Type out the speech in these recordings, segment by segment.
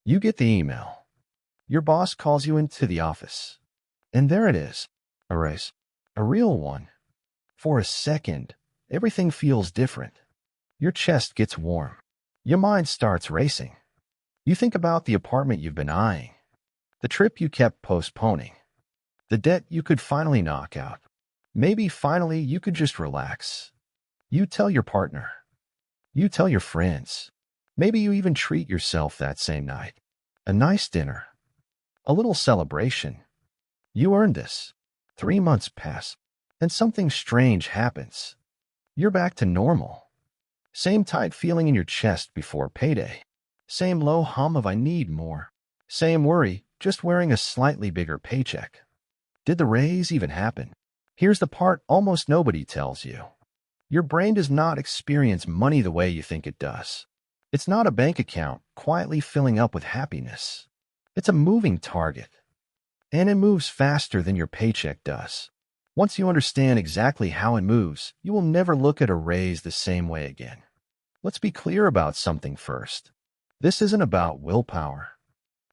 You get the email. Your boss calls you into the office. And there it is. A raise. A real one. For a second, everything feels different. Your chest gets warm. Your mind starts racing. You think about the apartment you've been eyeing, the trip you kept postponing, the debt you could finally knock out. Maybe finally you could just relax. You tell your partner. You tell your friends. Maybe you even treat yourself that same night. A nice dinner. A little celebration. You earned this. 3 months pass, and something strange happens. You're back to normal. Same tight feeling in your chest before payday. Same low hum of I need more. Same worry, just wearing a slightly bigger paycheck. Did the raise even happen? Here's the part almost nobody tells you. Your brain does not experience money the way you think it does. It's not a bank account quietly filling up with happiness. It's a moving target. And it moves faster than your paycheck does. Once you understand exactly how it moves, you will never look at a raise the same way again. Let's be clear about something first. This isn't about willpower.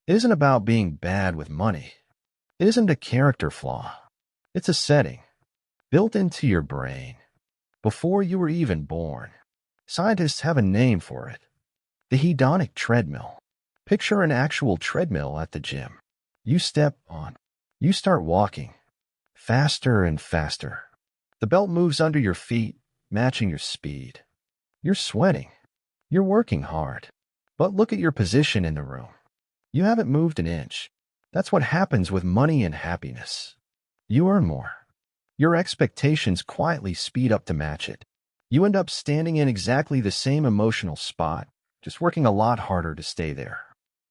It isn't about being bad with money. It isn't a character flaw. It's a setting built into your brain before you were even born. Scientists have a name for it. The hedonic treadmill. Picture an actual treadmill at the gym. You step on. You start walking. Faster and faster. The belt moves under your feet, matching your speed. You're sweating. You're working hard. But look at your position in the room. You haven't moved an inch. That's what happens with money and happiness. You earn more. Your expectations quietly speed up to match it. You end up standing in exactly the same emotional spot, just working a lot harder to stay there.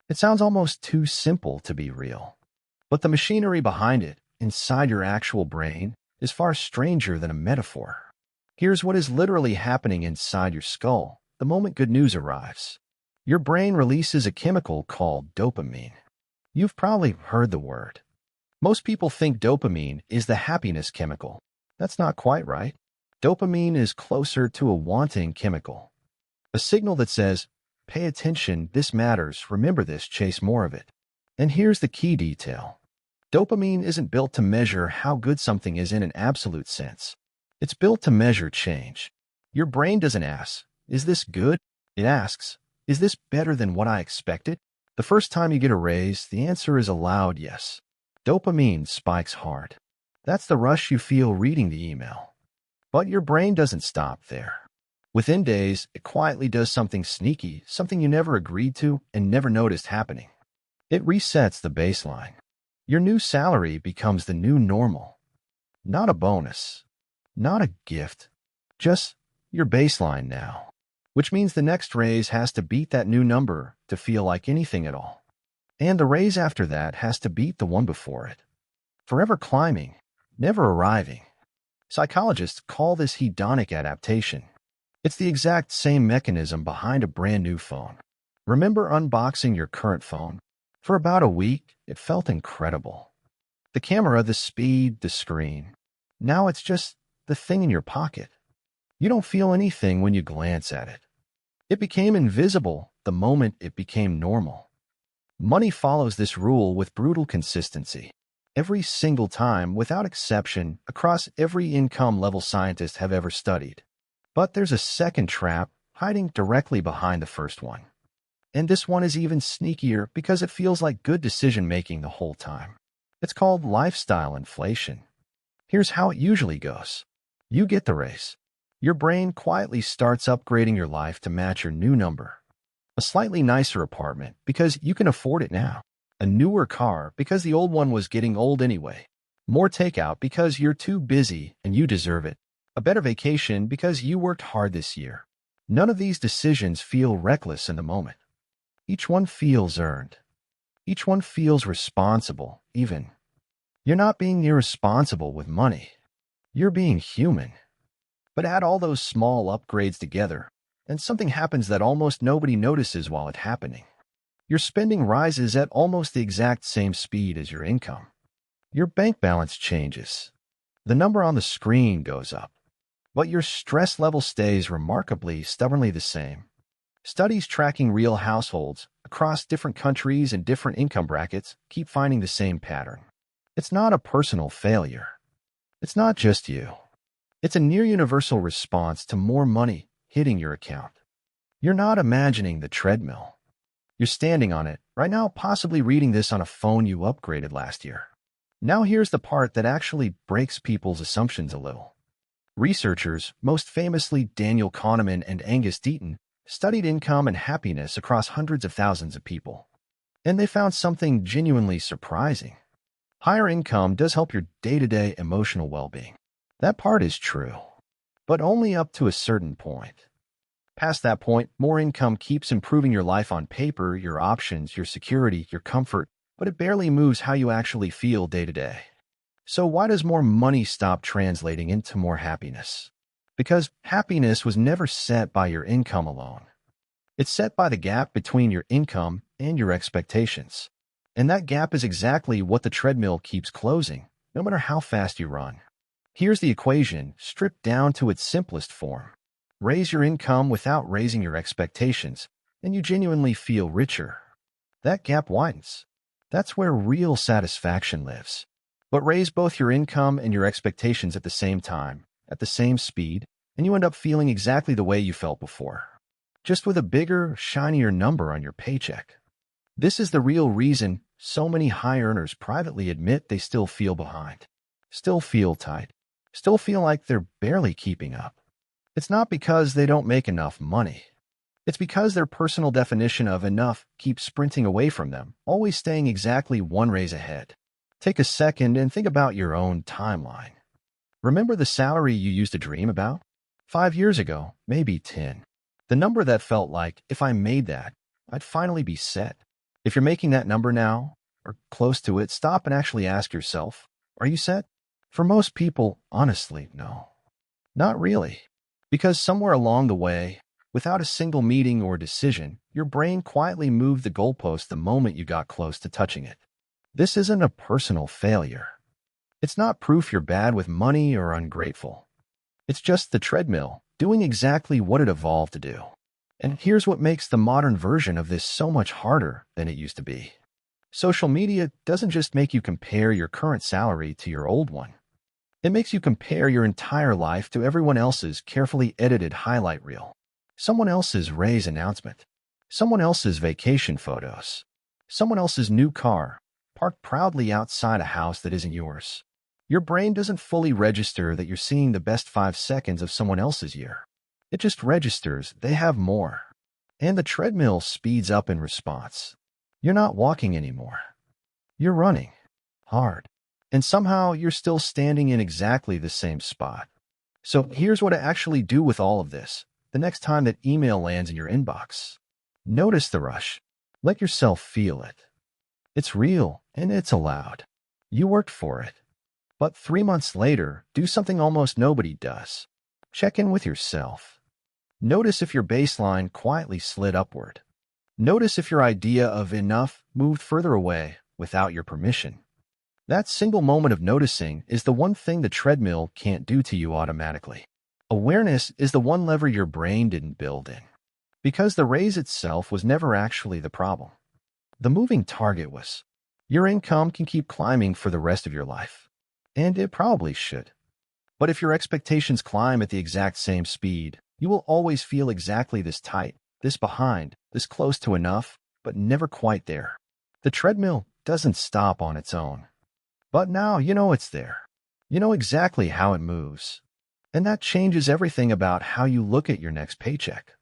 It sounds almost too simple to be real. But the machinery behind it, inside your actual brain, is far stranger than a metaphor. Here's what is literally happening inside your skull the moment good news arrives. Your brain releases a chemical called dopamine. You've probably heard the word. Most people think dopamine is the happiness chemical. That's not quite right. Dopamine is closer to a wanting chemical. A signal that says, pay attention, this matters, remember this, chase more of it. And here's the key detail. Dopamine isn't built to measure how good something is in an absolute sense. It's built to measure change. Your brain doesn't ask, is this good? It asks, is this better than what I expected? The first time you get a raise, the answer is a loud yes. Dopamine spikes hard. That's the rush you feel reading the email. But your brain doesn't stop there. Within days, it quietly does something sneaky, something you never agreed to and never noticed happening. It resets the baseline. Your new salary becomes the new normal. Not a bonus. Not a gift. Just your baseline now. Which means the next raise has to beat that new number to feel like anything at all. And the raise after that has to beat the one before it. Forever climbing, never arriving. Psychologists call this hedonic adaptation. It's the exact same mechanism behind a brand new phone. Remember unboxing your current phone? For about a week, it felt incredible. The camera, the speed, the screen. Now it's just the thing in your pocket. You don't feel anything when you glance at it. It became invisible the moment it became normal. Money follows this rule with brutal consistency. Every single time, without exception, across every income level scientists have ever studied. But there's a second trap hiding directly behind the first one. And this one is even sneakier because it feels like good decision-making the whole time. It's called lifestyle inflation. Here's how it usually goes. You get the raise. Your brain quietly starts upgrading your life to match your new number. A slightly nicer apartment because you can afford it now. A newer car because the old one was getting old anyway. More takeout because you're too busy and you deserve it. A better vacation because you worked hard this year. None of these decisions feel reckless in the moment. Each one feels earned. Each one feels responsible, even. You're not being irresponsible with money. You're being human. But add all those small upgrades together, and something happens that almost nobody notices while it's happening. Your spending rises at almost the exact same speed as your income. Your bank balance changes. The number on the screen goes up. But your stress level stays remarkably, stubbornly the same. Studies tracking real households across different countries and different income brackets keep finding the same pattern. It's not a personal failure. It's not just you. It's a near-universal response to more money hitting your account. You're not imagining the treadmill. You're standing on it right now, possibly reading this on a phone you upgraded last year. Now here's the part that actually breaks people's assumptions a little. Researchers, most famously Daniel Kahneman and Angus Deaton, studied income and happiness across hundreds of thousands of people. And they found something genuinely surprising. Higher income does help your day-to-day emotional well-being. That part is true, but only up to a certain point. Past that point, more income keeps improving your life on paper, your options, your security, your comfort, but it barely moves how you actually feel day to day. So why does more money stop translating into more happiness? Because happiness was never set by your income alone. It's set by the gap between your income and your expectations. And that gap is exactly what the treadmill keeps closing, no matter how fast you run. Here's the equation, stripped down to its simplest form. Raise your income without raising your expectations, and you genuinely feel richer. That gap widens. That's where real satisfaction lives. But raise both your income and your expectations at the same time, at the same speed, and you end up feeling exactly the way you felt before. Just with a bigger, shinier number on your paycheck. This is the real reason so many high earners privately admit they still feel behind, still feel tight, still feel like they're barely keeping up. It's not because they don't make enough money. It's because their personal definition of enough keeps sprinting away from them, always staying exactly one raise ahead. Take a second and think about your own timeline. Remember the salary you used to dream about? 5 years ago, maybe 10. The number that felt like, if I made that, I'd finally be set. If you're making that number now, or close to it, stop and actually ask yourself, are you set? For most people, honestly, no. Not really. Because somewhere along the way, without a single meeting or decision, your brain quietly moved the goalpost the moment you got close to touching it. This isn't a personal failure. It's not proof you're bad with money or ungrateful. It's just the treadmill doing exactly what it evolved to do. And here's what makes the modern version of this so much harder than it used to be. Social media doesn't just make you compare your current salary to your old one. It makes you compare your entire life to everyone else's carefully edited highlight reel, someone else's raise announcement, someone else's vacation photos, someone else's new car, parked proudly outside a house that isn't yours. Your brain doesn't fully register that you're seeing the best 5 seconds of someone else's year. It just registers they have more. And the treadmill speeds up in response. You're not walking anymore. You're running. Hard. And somehow you're still standing in exactly the same spot. So here's what to actually do with all of this the next time that email lands in your inbox. Notice the rush. Let yourself feel it. It's real and it's allowed. You worked for it. But 3 months later, do something almost nobody does. Check in with yourself. Notice if your baseline quietly slid upward. Notice if your idea of enough moved further away without your permission. That single moment of noticing is the one thing the treadmill can't do to you automatically. Awareness is the one lever your brain didn't build in. Because the raise itself was never actually the problem. The moving target was. Your income can keep climbing for the rest of your life. And it probably should. But if your expectations climb at the exact same speed, you will always feel exactly this tight, this behind, this close to enough, but never quite there. The treadmill doesn't stop on its own. But now you know it's there. You know exactly how it moves. And that changes everything about how you look at your next paycheck.